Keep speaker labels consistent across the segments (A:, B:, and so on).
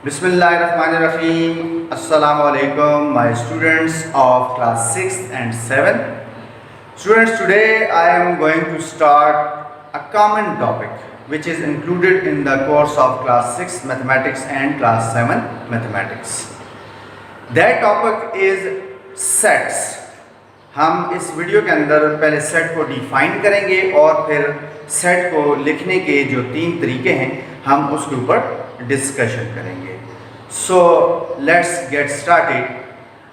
A: Bismillahirrahmanirrahim. Assalamu alaikum, my students of class 6 and 7. Students, today I am going to start a common topic which is included in the course of class 6 mathematics and class 7 mathematics. That topic is sets. हम इस video के अंदर पहले set को define करेंगे और फिर set को लिखने के जो 3 तरीके हैं हम उसके ऊपर डिस्कशन करेंगे. So let's get started.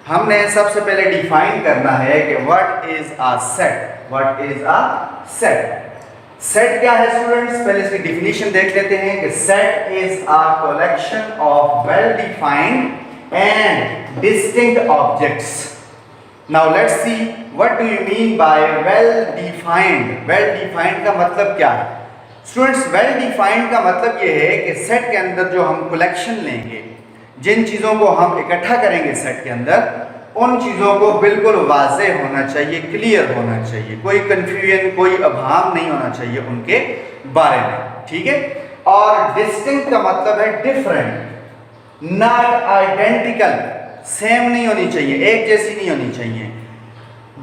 A: हमने सबसे पहले डिफाइन करना है कि what is a set. What is a set? Set क्या है स्टूडेंट्स? पहले इसकी डिफिनीशन देख लेते हैं कि set is a collection of well defined and distinct objects. Now let's see what do you mean by well defined. Well defined का मतलब क्या है? Students, well defined का मतलब ये है कि सेट के अंदर जो हम कलेक्शन लेंगे, जिन चीज़ों को हम इकट्ठा करेंगे सेट के अंदर, उन चीज़ों को बिल्कुल वाज़ेह होना चाहिए, क्लियर होना चाहिए, कोई कन्फ्यूजन, कोई अभाम नहीं होना चाहिए उनके बारे में. ठीक है. और डिस्टिंक्ट का मतलब है डिफरेंट, नॉट आइडेंटिकल, सेम नहीं होनी चाहिए, एक जैसी नहीं होनी चाहिए.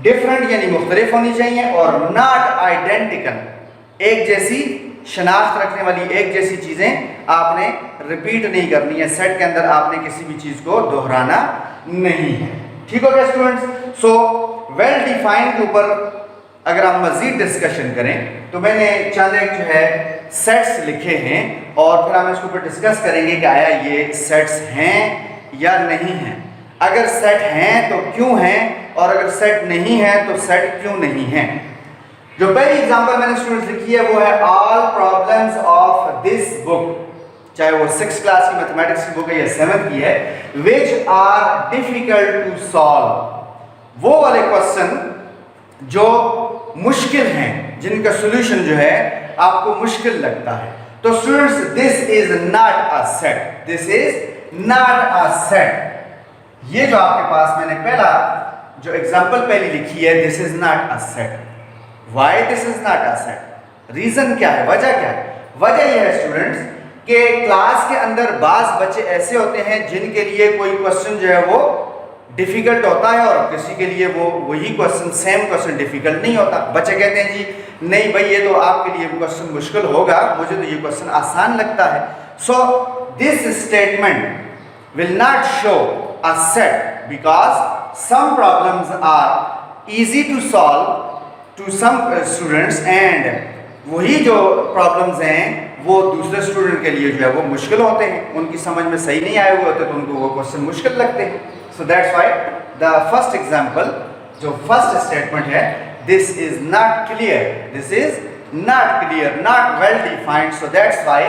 A: डिफरेंट यानी मुख्तलिफ होनी चाहिए और नॉट आइडेंटिकल, एक जैसी शनाख्त रखने वाली, एक जैसी चीज़ें आपने रिपीट नहीं करनी है. सेट के अंदर आपने किसी भी चीज़ को दोहराना नहीं है. ठीक हो गया स्टूडेंट्स? सो वेल डिफाइंड के ऊपर अगर हम मज़ीद डिस्कशन करें तो मैंने चंद एक जो है सेट्स लिखे हैं और फिर हम इसके ऊपर डिस्कस करेंगे कि आया ये सेट्स हैं या नहीं हैं. अगर सेट हैं तो क्यों हैं, और अगर सेट नहीं है तो सेट क्यों नहीं है. जो पहली एग्जांपल मैंने स्टूडेंट्स लिखी है वो है all problems of this book, चाहे वो 6th क्लास की मैथमेटिक्स की बुक है या 7th की है, which are difficult to solve. वो वाले क्वेश्चन जो मुश्किल हैं, जिनका सोल्यूशन जो है आपको मुश्किल लगता है. तो students, this is not a set. This is not a set. ये जो आपके पास मैंने पहला जो एग्जांपल पहली लिखी है, this is not a set. Why this is not a set? Reason क्या है, वजह क्या है? वजह यह है स्टूडेंट्स कि क्लास के अंदर बाज बच्चे ऐसे होते हैं जिनके लिए कोई क्वेश्चन जो है वो डिफिकल्ट होता है और किसी के लिए वो वही क्वेश्चन, सेम क्वेश्चन डिफिकल्ट नहीं होता. बच्चे कहते हैं जी नहीं भाई ये तो आपके लिए क्वेश्चन मुश्किल होगा, मुझे तो ये क्वेश्चन आसान लगता है. So this statement will not show a set because some problems are easy to solve to some students and वही जो problems हैं वो दूसरे स्टूडेंट के लिए जो है वो मुश्किल होते हैं, उनकी समझ में सही नहीं आए हुए होते तो उनको वो क्वेश्चन मुश्किल लगते हैं. So that's why the first example, जो first statement है, this is not clear, this is not clear, not well defined, so that's why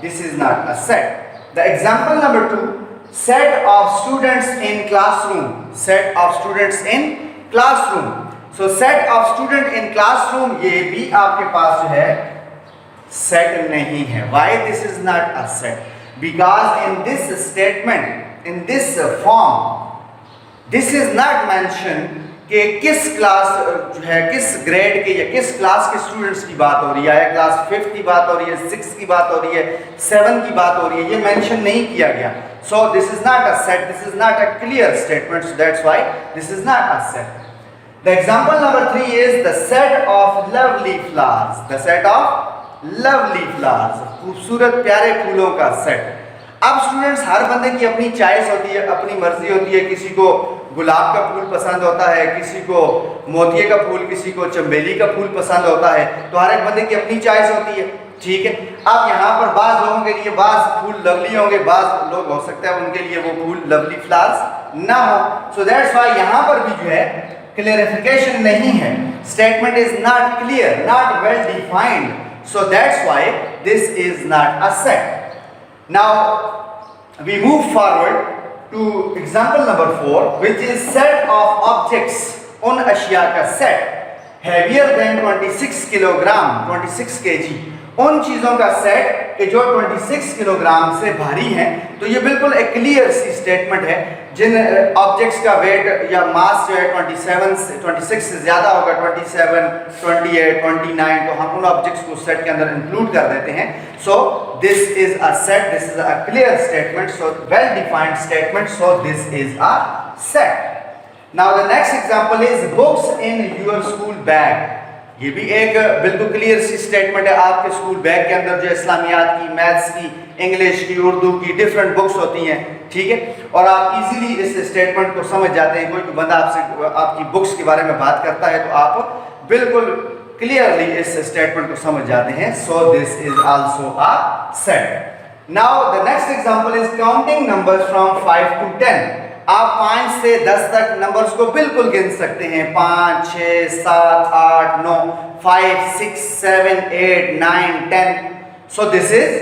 A: this is not a set. The example number 2, set of students in classroom. Set of students in classroom. So set of student in classroom ये भी आपके पास जो है set नहीं है. Why this is not a set? Because in this statement, in this form, this is not mentioned कि किस class जो है, किस ग्रेड के या किस क्लास के स्टूडेंट्स की बात हो रही है, क्लास 5th की बात हो रही है, 6th की बात हो रही है, 7th की बात हो रही है, ये मेंशन नहीं किया गया. So this is not a set, this is not a clear statement, so that's why this is not a set. The example number 3 is the set of lovely flowers. The set of lovely flowers, खूबसूरत प्यारे फूलों का set. अब students, हर बंदे की अपनी choice होती है, अपनी मर्जी होती है. किसी को गुलाब का फूल पसंद होता है, किसी को मोतिये का फूल, किसी को चंबेली का फूल पसंद होता है. तो हर एक बंदे की अपनी चॉइस होती है. ठीक है. अब यहाँ पर बाज लोगों के लिए बाज फूल लवली होंगे, बाज लोग हो सकता है उनके लिए वो फूल लवली फ्लावर्स ना हो. सो दैट्स व्हाई यहाँ पर भी जो है क्लियरिफिकेशन नहीं है. Statement is not clear, not well defined, so that's why this is not a set. Now we move forward to example number 4, which is set of objects. उन अशिया का set heavier than 26 kilogram, 26 kg, उन चीज़ों का set कि जो 26 kilogram से भारी हैं। तो ये बिल्कुल एक क्लियर सी स्टेटमेंट है। जिन ऑब्जेक्ट्स का वेट या मास जो है 26 से ज़्यादा होगा, 27, 28, 29, तो हम उन ऑब्जेक्ट्स को सेट के अंदर इंक्लूड कर देते हैं। सो this is a set, this is a clear statement, so well defined statement, so this is a set. Now the next example is books in your school bag. ये भी एक बिल्कुल क्लियर सी statement है। आपके school bag के अंदर जो इस्लामियात की, मैथ्स की, इंग्लिश की, उर्दू की डिफरेंट बुक्स होती हैं, ठीक है, और आप इजीली इस स्टेटमेंट को समझ जाते हैं। कोई बंदा आपसे आपकी बुक्स के बारे में बात करता है तो आप बिल्कुल क्लियरली इस स्टेटमेंट को समझ जाते हैं। सो this is also a set. Now the next example is counting numbers from 5 to 10। आप 5 से 10 तक नंबर्स को बिल्कुल गिन सकते हैं। 5, 6, 7, 8, 9, 5, 6, 7, 8, 9, 10। सो this is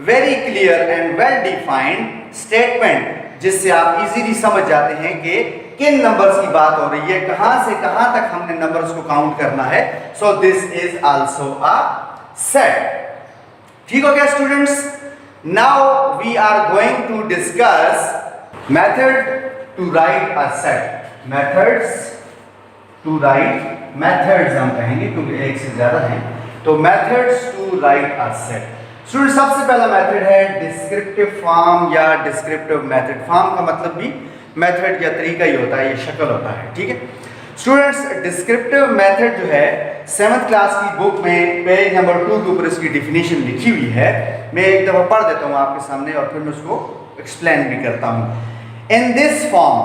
A: very clear and well defined statement, जिससे आप इजीली समझ जाते हैं कि किन नंबर्स की बात हो रही है, कहां से कहां तक हमने नंबर्स को काउंट करना है। So this is also a set. ठीक हो गया students? Now we are going to discuss method to write a set. methods to write, methods हम कहेंगे क्योंकि एक से ज्यादा हैं, तो methods to write a set. Student सबसे पहला मेथड है डिस्क्रिप्टिव फॉर्म या डिस्क्रिप्टिव मेथड। फॉर्म का मतलब भी मेथड या तरीका ही होता है, ये शक्ल होता है, ठीक है स्टूडेंट्स। डिस्क्रिप्टिव मेथड जो है 7th क्लास की बुक में पेज नंबर 2 के ऊपर इसकी डिफिनीशन लिखी हुई है। मैं एक दफ़ा पढ़ देता हूँ आपके सामने और फिर मैं उसको एक्सप्लेन भी करता हूँ। In this form,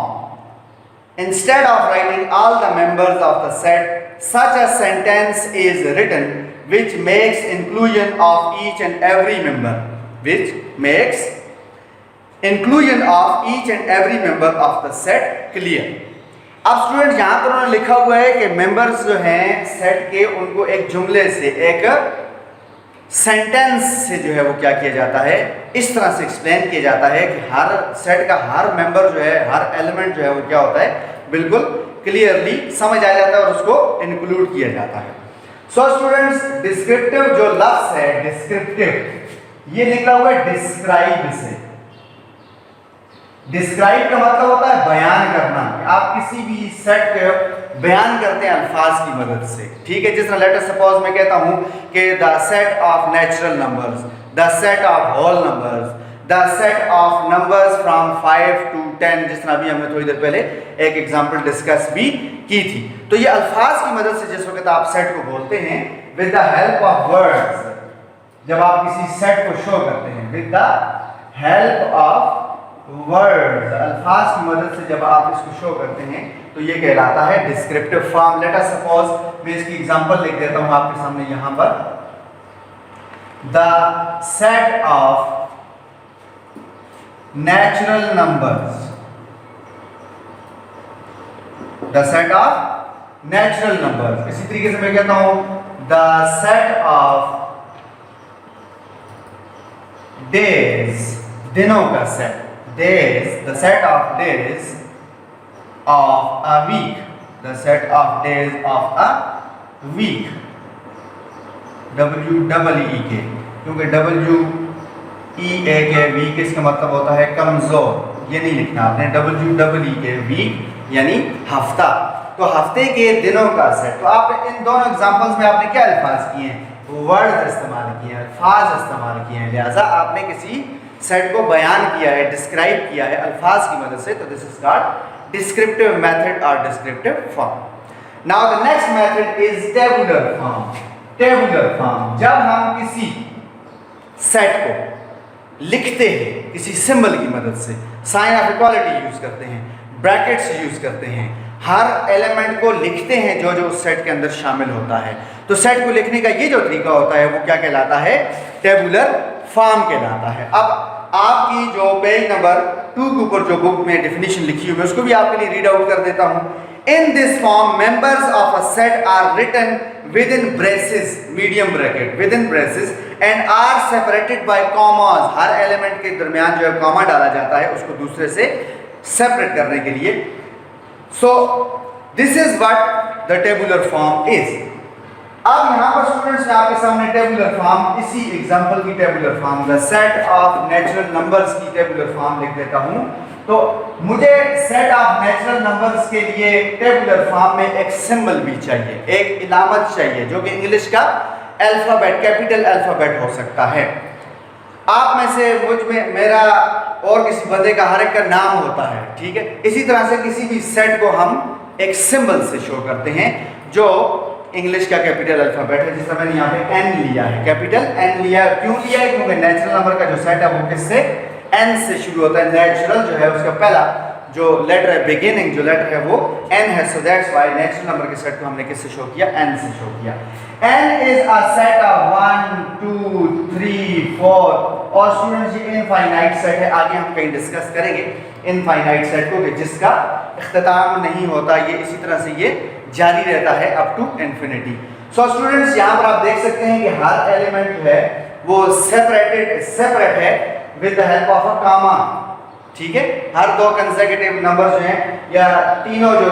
A: instead of writing all the members of the set, such a sentence is written which makes inclusion of each and every member, which makes inclusion of each and every member of the set clear. अब student यहाँ पर उन्होंने लिखा हुआ है कि members जो हैं सेट के, उनको एक जुमले से, एक सेंटेंस से जो है वो क्या किया जाता है, इस तरह से एक्सप्लेन किया जाता है कि हर सेट का हर मेंबर जो है, हर एलिमेंट जो है वो क्या होता है, बिल्कुल क्लियरली समझ आ जाता है और उसको इंक्लूड किया जाता है। सो स्टूडेंट्स, डिस्क्रिप्टिव जो लफ्ज है डिस्क्रिप्टिव, ये निकला हुआ है डिस्क्राइब से। डिस्क्राइब का मतलब होता है बयान करना। आप किसी भी सेट को बयान करते हैं अल्फाज की मदद से, ठीक है। जिस तरह लेटर सपोज मैं कहता हूं कि the set of natural numbers, the set of whole numbers, the set of numbers from 5 to 10, जिस तरह अभी हमने थोड़ी देर पहले एक एग्जांपल डिस्कस भी की थी। तो ये अल्फाज की मदद से जिस वक्त आप सेट को बोलते हैं with the help of words, जब आप किसी सेट को शो करते हैं with the help of words, अल्फाज की मदद से जब आप इसको शो करते हैं तो ये कहलाता है descriptive form. Let us suppose मैं इसकी एग्जांपल लिख देता हूं आपके सामने यहां पर। The set of natural numbers, the set of natural numbers. इसी तरीके से मैं कहता हूं द सेट ऑफ डेज, दिनों का set, days, the set of days of a week, the set of days of a week, W-E-E-K, क्योंकि W-E-A-K week इसका मतलब होता है कमजोर, ये नहीं लिखना आपने। W-E-E-K वीक यानी हफ्ता, तो हफ्ते के दिनों का सेट। तो आप इन दोनों एग्जांपल्स में आपने क्या अल्फाज किए हैं, वर्ड इस्तेमाल किए हैं, अल्फाज इस्तेमाल किए हैं, लिहाजा आपने किसी सेट को बयान किया है, डिस्क्राइब किया है अल्फाज की मदद से। तो this is called descriptive method और descriptive form. Now the next method is tabular form. Tabular form, जब हम किसी सेट को लिखते हैं किसी सिंबल की मदद से, साइन ऑफ इक्वालिटी यूज करते हैं, ब्रैकेट्स यूज करते हैं, हर एलिमेंट को लिखते हैं जो जो उस सेट के अंदर शामिल होता है। तो सेट को लिखने का ये जो तरीका होता है वो क्या कहलाता है, टेबुलर फॉर्म कहलाता है। अब आपकी जो पेज नंबर 2 के ऊपर जो बुक में डेफिनेशन लिखी हुई है उसको भी आपके लिए रीड आउट कर देता हूं। In this form members of a set are written within braces, medium bracket, within braces and are separated by commas. हर एलिमेंट के दरमियान जो है कॉमा डाला जाता है उसको दूसरे से सेपरेट करने के लिए। सो this is what the tabular form is. अब यहाँ पर स्टूडेंट्स मैं आपके सामने टेबुलर फॉर्म, इसी एग्जांपल की tabular form, the set of natural numbers की टेबुलर फॉर्म लिख देता हूँ। तो मुझे सेट ऑफ नेचुरल नंबर्स के लिए टेबुलर फॉर्म में एक सिंबल भी चाहिए, एक इलामत चाहिए, जो कि इंग्लिश का अल्फाबेट, कैपिटल अल्फाबेट हो सकता है। आप में से, मुझ में, मेरा और किसी बंदे का, हर एक का नाम होता है, ठीक है। इसी तरह से किसी भी सेट को हम एक सिंबल से शो करते हैं, जो इंग्लिश का कैपिटल अल्फाबेट है। जिस तरह मैंने यहाँ पे एन लिया है, कैपिटल एन लिया। क्यों लिया है? क्योंकि नेचुरल नंबर का जो सेट है वो किससे, एन से शुरू होता है। नेचुरल जो है उसका पहला जो लेटर है, बिगिनिंग जो लेटर है वो एन है। So that's why natural number के सेट को हमने किससे शो किया, एन से शो किया। N is a set of 1 2 3 4 और स्टूडेंट्स ये इनफाइनाइट सेट है। आगे हम कहीं डिस्कस करेंगे इनफाइनाइट सेट को, कि जिसका इख्तिताम नहीं होता, ये इसी तरह से ये जारी रहता है up to infinity. So students यहाँ पर आप देख सकते हैं कि हर एलिमेंट जो है वो सेपरेट है with the help of a comma, ठीक है। हर दो कंसेक्यूटिव नंबर जो हैं, या तीनों जो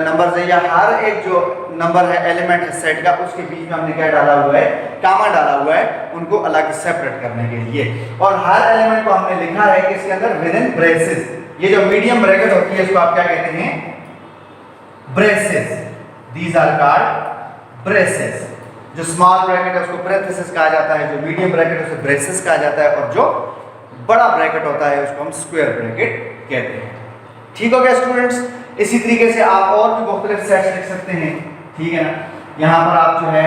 A: नंबर्स हैं, या हर एक जो नंबर है एलिमेंट है सेट का, उसके बीच में हमने क्या डाला हुआ है, कामा डाला हुआ है, उनको अलग सेपरेट करने के लिए। और हर एलिमेंट को हमने लिखा है कि इसके अंदर विद इन ब्रेसेस। ये जो मीडियम ब्रैकेट होती है इसको आप क्या कहते हैं, braces. These are called braces. जो स्मॉल ब्रैकेट है उसको पैरेंथेसिस कहा जाता है, जो मीडियम ब्रैकेट है उसे ब्रेसेस कहा जाता है, और जो बड़ा ब्रैकेट होता है उसको हम स्क्वायर ब्रैकेट कहते हैं। ठीक हो गया स्टूडेंट्स। इसी तरीके से आप और भी मुख्तलिफ सेट्स लिख सकते हैं, ठीक है ना। यहाँ पर आप जो है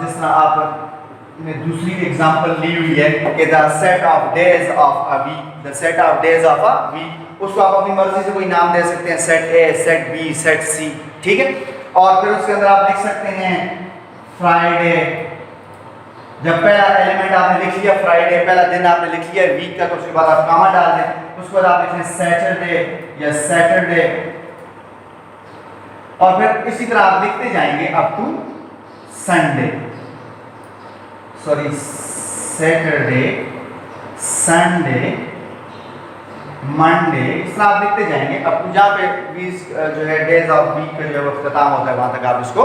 A: जिस तरह आपने दूसरी एग्जांपल ली हुई है कि the set of days of a week, the set of days of a week, उसको आप अपनी मर्जी से कोई नाम दे सकते हैं, set A, set B, set C, ठीक है। और फिर उसके अंदर आप लिख सकते हैं फ्राइडे। जब पहला एलिमेंट आपने लिख लिया फ्राइडे, पहला दिन आपने लिख लिया वीक का, तो उसके बाद आप कामा डाल दें, उसके बाद आप लिखें सैटरडे या सैटरडे, और फिर इसी तरह आप लिखते जाएंगे up to Sunday, sorry Saturday, Sunday, Monday, इस तरह आप लिखते जाएंगे। अब जहाँ पे वीक जो है डेज ऑफ वीक का जो है वो खत्म होता है वहां तक आप इसको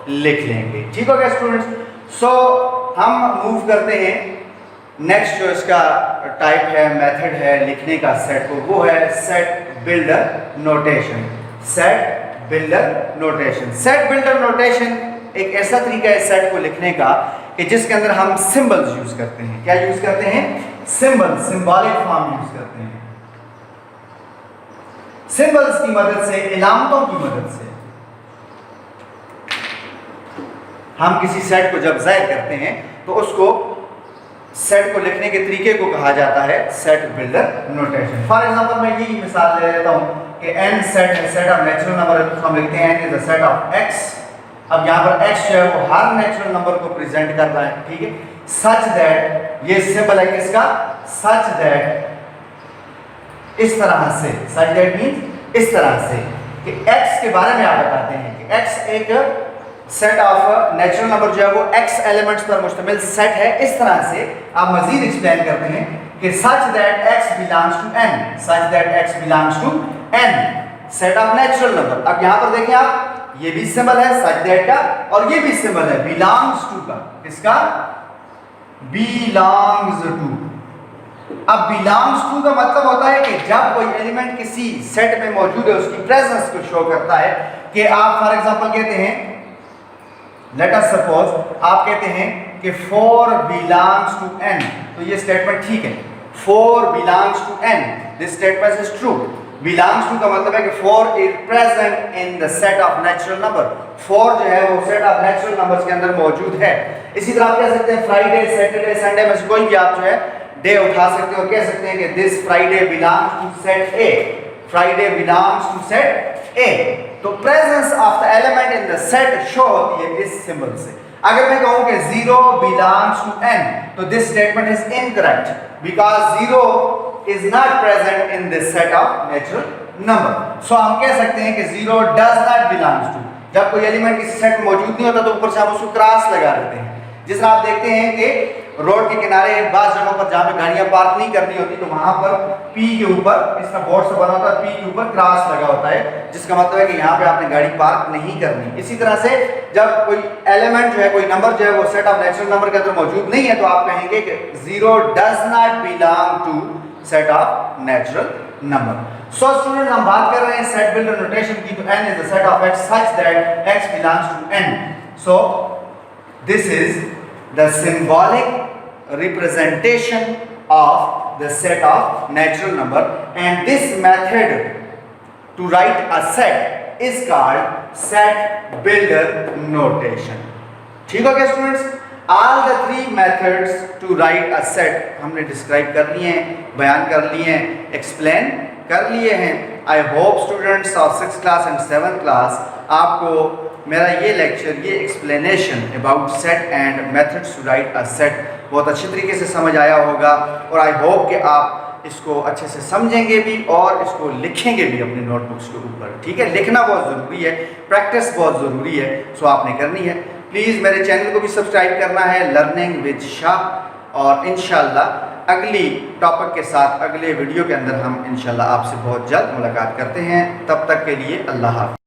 A: लिख लेंगे। ठीक हो गया स्टूडेंट्स। सो हम मूव करते हैं नेक्स्ट जो इसका टाइप है, मेथड है लिखने का सेट को, वो है set builder notation. Set builder notation, set builder notation एक ऐसा तरीका है सेट को लिखने का कि जिसके अंदर हम सिंबल्स यूज करते हैं। क्या यूज करते हैं? सिंबल, सिंबॉलिक फॉर्म यूज करते हैं। सिंबल्स की मदद से, इलामतों की मदद से हम किसी सेट को जब ज़ाहिर करते हैं तो उसको सेट को लिखने के तरीके को कहा जाता है set builder notation. For example मैं यही मिसाल ले लेता हूं कि n सेट है, सेट ऑफ नेचुरल नंबर है, तो हम लिखते हैं n is the set of x। अब यहां पर x जो है वो हर नेचुरल नंबर को प्रेजेंट कर रहा है, ठीक है। सच दैट, ये सिंबल है किसका? सच दैट, इस तरह से, सच दैट मींस इस तरह से कि x के बारे में आप बताते हैं कि x एक सेट ऑफ नेचुरल नंबर जो है वो x एलिमेंट्स पर मुश्तमिल सेट है। इस तरह से आप मजीद एक्सप्लेन करते हैं कि such that x belongs to n, such that x belongs to n, set of natural number. अब यहां पर देखें आप, ये भी सिंबल है सच दैट का, और ये भी सिंबल है बिलोंग्स टू का। किसका? Belongs to. अब बिलोंग्स टू का मतलब होता है कि जब कोई एलिमेंट किसी सेट में मौजूद है उसकी प्रेजेंस को शो करता है। कि आप फॉर एग्जांपल कहते हैं, लेट अस सपोज आप कहते हैं कि 4 बिलोंग्स टू n, तो ये स्टेटमेंट ठीक है, 4 belongs to n, this statement is true. Belongs to का मतलब है कि 4 is present in the set of natural number. 4 जो है वो सेट ऑफ नेचुरल नंबर्स के अंदर मौजूद है। इसी तरह आप कह सकते हैं फ्राइडे, सैटरडे, संडे में से कोई भी आप जो है डे उठा सकते हो, कह सकते हैं कि this Friday belongs to set A, Friday belongs to set A. तो presence of the element in the set show होती है इस सिंबल से। अगर मैं कहूं कि 0 बिलोंग्स टू n, तो this statement is incorrect because 0 is not present in this set of natural number. So हम कह सकते हैं कि 0 डज नॉट बिलोंग्स टू। जब कोई एलिमेंट किसी सेट में मौजूद नहीं होता तो ऊपर से हम उसको क्रॉस लगा देते हैं। जिस तरह आप देखते हैं कि रोड के किनारे बास जगहों पर जहाँ पे गाड़ियाँ पार्क नहीं करनी होती तो वहाँ पर P के ऊपर इस तरह बोर्ड से बना होता है, P के ऊपर क्रॉस लगा होता है, जिसका मतलब है कि यहाँ पे आपने गाड़ी पार्क नहीं करनी। इसी तरह से जब कोई एलिमेंट जो है, कोई नंबर जो है वो सेट ऑफ नेचुरल नंबर के अंदर मौजूद नहीं है तो आप कहेंगे कि 0 does not belong to set of natural number. So students, हम बात कर रहे हैं सेट बिल्डर नोटेशन की, तो n is the set of x such that x belongs to n. So this is the symbolic representation of the set of natural number, and this method to write a set is called set builder notation. ठीक हो गया students? All the three methods to write a set हमने describe कर लिए हैं, बयान कर लिए हैं, एक्सप्लेन कर लिए हैं। I hope students of 6th class and 7th class आपको मेरा ये लेक्चर, ये explanation about set and methods to write a set बहुत अच्छी तरीके से समझ आया होगा, और आई होप कि आप इसको अच्छे से समझेंगे भी और इसको लिखेंगे भी अपनी नोटबुक्स के ऊपर। ठीक है, लिखना बहुत ज़रूरी है, प्रैक्टिस बहुत ज़रूरी है, सो आपने करनी है। प्लीज़ मेरे चैनल को भी सब्सक्राइब करना है, लर्निंग विद शाह, और इंशाल्लाह अगली टॉपिक के साथ अगले वीडियो के अंदर हम इंशाल्लाह आपसे बहुत जल्द मुलाकात करते हैं। तब तक के लिए अल्लाह हाफ़िज़।